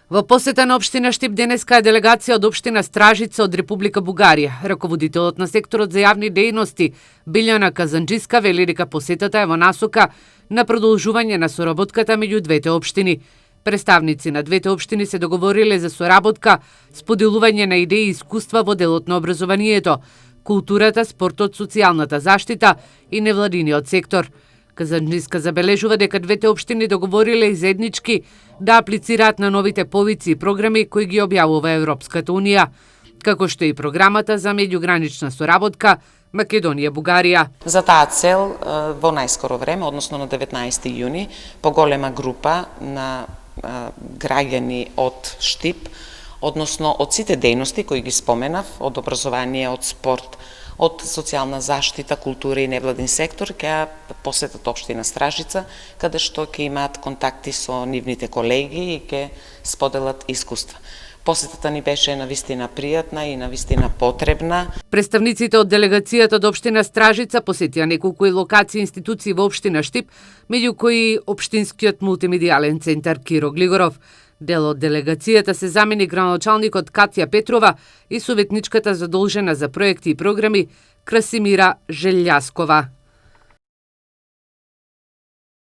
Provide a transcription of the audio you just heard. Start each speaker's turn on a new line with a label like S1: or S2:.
S1: Во посета на општина Штип денеска е делегација од општина Стражица од Република Бугарија. Раководителот на секторот за јавни дејности Билјана Казанџиска вели дека посетата е во насока на продолжување на соработката меѓу двете општини. Представници на двете општини се договориле за соработка, споделување на идеи и искуства во делот на образованието, културата, спортот, социјалната заштита и невладиниот сектор. Казанџиска забележува дека двете општини договориле и заеднички да аплицираат на новите повици и програми кои ги објавува Европската Унија, како што и програмата за меѓугранична соработка Македонија-Бугарија.
S2: За таа цел во најскоро време, односно на 19 јуни, поголема група на граѓани од Штип, односно од сите дејности кои ги споменав, од образование, од спорт, од социјална заштита, култура и невладин сектор, ќе посетат општина Стражица, каде што ќе имаат контакти со нивните колеги и ќе споделат искуства. Посетата ни беше навистина пријатна и навистина потребна.
S1: Представниците од делегацијата од општина Стражица посетија неколку локации и институции во општина Штип, меѓу кои општинскиот мултимедијален центар Киро Глигоров. Дел од делегацијата се замени граначалникот Катја Петрова и советничката задолжена за проекти и програми Красимира Желјаскова.